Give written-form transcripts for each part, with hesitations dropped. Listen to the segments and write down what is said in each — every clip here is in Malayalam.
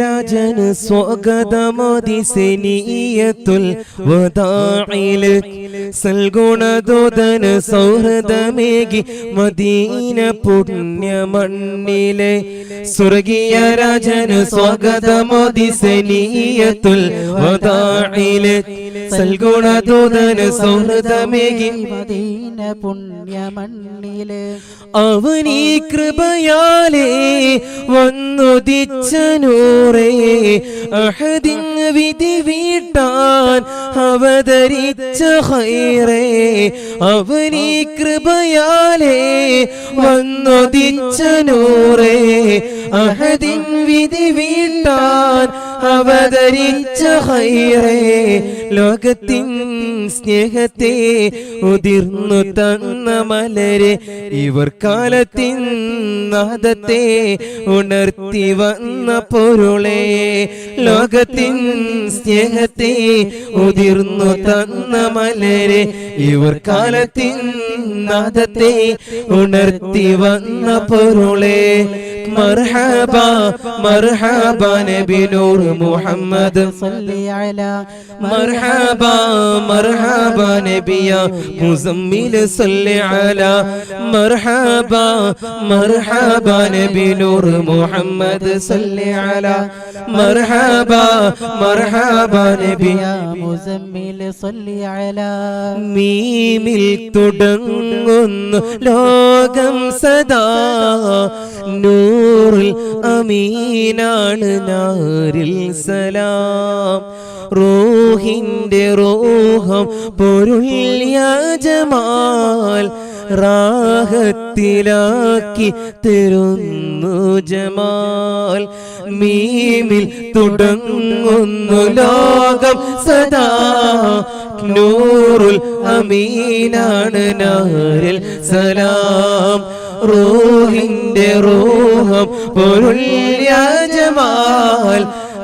രാജന് സ്വാഗതമതിസനീയത്തുൽ വദാഇല് സൽഗുണദൂതന് സൗഹൃദമേകി മദീന പുണ്യമണ്ണിലെ സ്വർഗീയ രാജന് സ്വാഗതമതിസനീയത്തുൽ വദാഇല് സൽഗുണദൂതന് സൗഹൃദമേകി മദീന പുണ്യമണ്ണിലെ അവനീ കൃപയാലേ വന്നുദിച്ച നൂറേ അഹദിൻ വിധി വീട്ടാൻ അവതരിച്ച ഖൈറേ അവനീ കൃപയാലേ വന്നുദിച്ച നൂറേ അഹദിൻ വിധി വീട്ടാൻ അവതരിച്ച ഖൈറേ ലോകത്തിൻ സ്നേഹത്തെ ഉതിർന്നു തന്ന മലരെ ഇവർ കാലത്തിൻ നാദത്തെ ഉണർത്തി വന്ന പൊരുളെ ലോകത്തിൻ സ്നേഹത്തെ ഉതിർന്നു തന്ന മലരെ ഇവർ കാലത്തിൻ നാദത്തെ ഉണർത്തി വന്ന പൊരുളെ മർഹബാ മർഹബാ നബി നൂർ മുഹമ്മദ് സല്ലി അലാ മർഹബാ മർഹബാ നബിയ മുസമ്മിൽ സല്ലി അലാ മർഹബാ മർഹബാ നബി നൂർ മുഹമ്മദ് സല്ലി അലാ മർഹബാ മർഹബാ നബിയ മുസമ്മിൽ സല്ലി അലാ മീമിൽ തുടങ്ങുന്നു ലോകം സദാ നൂറുൽ അമീനാണ് നാരിൽ സലാം റൂഹിന്റെ റൂഹം പൊരുൾ യാ ജമാൽ റാഹത്തിലാക്കി തരുന്നു ജമാൽ മീമിൽ തുടങ്ങുന്നു ലോകം സദാ നൂറുൽ അമീനാണ് നാരിൽ സലാം റൂഹിന്റെ റൂഹം പൊരുൾ യാ ജമാൽ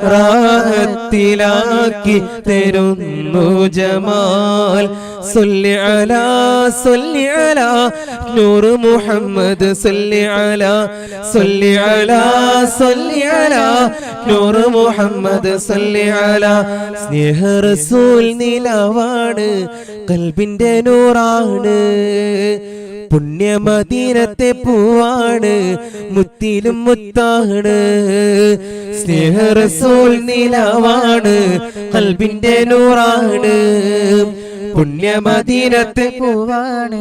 റാഹത്തിലാക്കി തരുന്നു ജമാൽ സല്ലി അലാ നൂർ മുഹമ്മദ് സല്ലി അലാ നൂർ മുഹമ്മദ് സല്ലി അലാ സ്നേഹ റസൂൽ നിലവാണ് കൽബിന്റെ നൂറാണ് പുണ്യമദീനത്തെ പൂവാണ് മുത്തിലും മുത്താണ് സ്നേഹ റസൂൽ നിലവാണ് ഖൽബിന്റെ നൂറാണ് പുണ്യമദീനത്തെ പൂവാണ്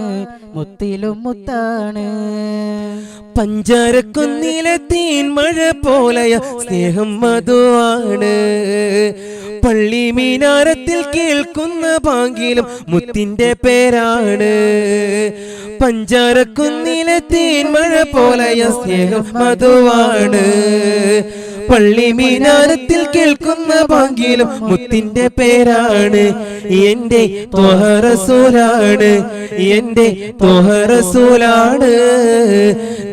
മുത്തിലും മുത്താണ് പഞ്ചാരക്കുന്നിലെ തീൻ മഴ പോലെയ സ്നേഹം മധുവാണ് പള്ളി മീനാരത്തിൽ കേൾക്കുന്ന പാങ്കിലും മുത്തിന്റെ പേരാണ് പഞ്ചാരക്കുന്നിലെ തേൻ മഴ പോലെയ സ്നേഹം മധുവാണ് പള്ളി മീനാരത്തിൽ കേൾക്കുന്ന പാങ്കിലും മുത്തിന്റെ പേരാണ് എന്റെ ത്വഹ റസൂലാണ് എന്റെ ത്വഹ റസൂലാണ്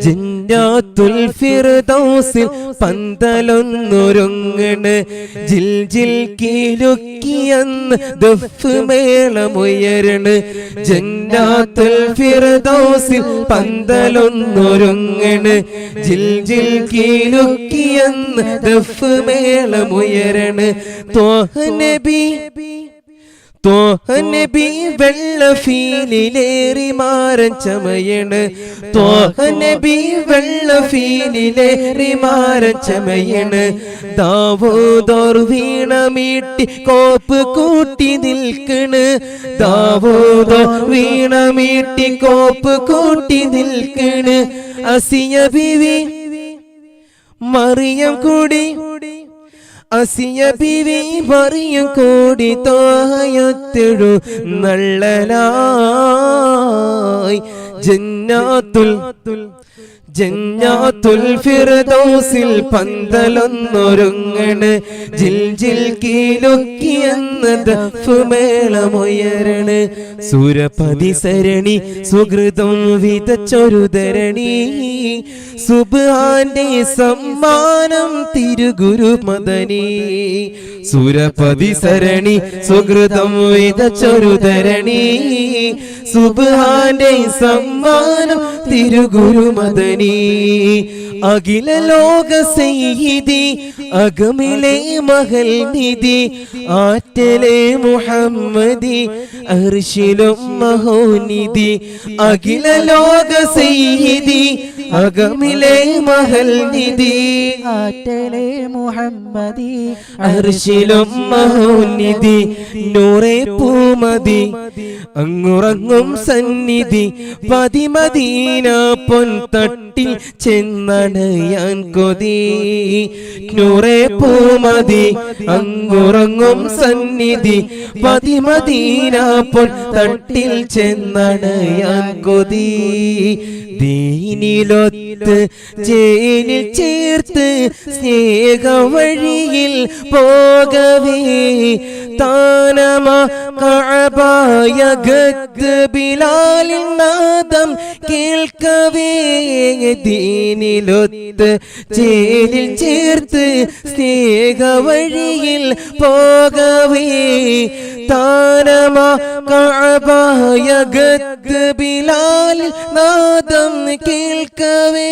ജന്നാത്തുൽ ഫിർദൗസിൽ പന്തലൊന്നൊരുങ്ങണ് ജിൽ ജിൽ കീലുക്കിയെന്ന് ദഫ് മേളമുയരണ് ജന്നാത്തുൽ ഫിർദൗസിൽ പന്തലൊന്നൊരുങ്ങണ് ജിൽ ജിൽ കീലുക്കിയെന്ന് ദഫ് മേളമുയരണ് ത്വഹ നബി വെള്ളഫീലിലേറി മാരൻ ചമയണ് ത്വഹ നബി വെള്ളഫീലിലേറി മാരൻ ചമയണ് ദാവൂദോർ വീണമീട്ടി കോപ്പ് കൂട്ടി നിൽക്കണ് ദാവൂദോർ വീണമീട്ടി കോപ്പ് കൂട്ടി നിൽക്കണ് അസിയ ബീവി മറിയം കൂടി അസിയ ബീവി മറിയം കൂടി തോഹയത്തിഴു നള്ളലായി ജന്നാത്തുൽ ഫിർദൗസിൽ പന്തലൊന്നൊരുങ്ങണ് ജിൽ ജിൽ കീലുക്കിയെന്ന് ദഫ് മേളമുയരണ് സുരപതി സരണി സുഹൃതം വിതച്ചൊരു ധരണി സുബ്ഹാന്റെ സമ്മാനം തിരുഗുരു മദനി സുരപതി സരണി സുഹൃതം വിതച്ചൊരു ധരണി സുബ്ഹാന്റെ സമ്മാനം തിരുഗുരു മദനി അഖില ലോക സയ്യിദി അഗമിലെ മഹൽ നിധി ആറ്റലെ മുഹമ്മദി അർശിലും മഹോനിധി അഖില ലോക സയ്യിദി അഗമിലെ മഹൽ നിധി ആറ്റലെ മുഹമ്മദി അർശിലും മഹോനിധി നൂറേ പൂമതി അങ്ങുറങ്ങും സന്നിധി പതിമദീന പൊൻ തട്ടിൽ ചെന്നണയാൻ കൊതി നൂറേ പൂമതി അങ്ങുറങ്ങും സന്നിധി പതിമദീന പൊൻ തട്ടിൽ ചെന്നണയാൻ കൊതി ദീനിലൊത്ത് ചേനിൽ ചേർത്ത് സ്നേഹവഴിയിൽ പോകവേ താനമ കഅബയകത്ത് ബിലാലിൻ നാദം കേൾക്കവേ ദീനിലൊത്ത് ചേനിൽ ചേർത്ത് സ്നേഹവഴിയിൽ പോകവേ താനമ കഅബയകത്ത് ബിലാലിൻ നാദം കേൾക്കവേ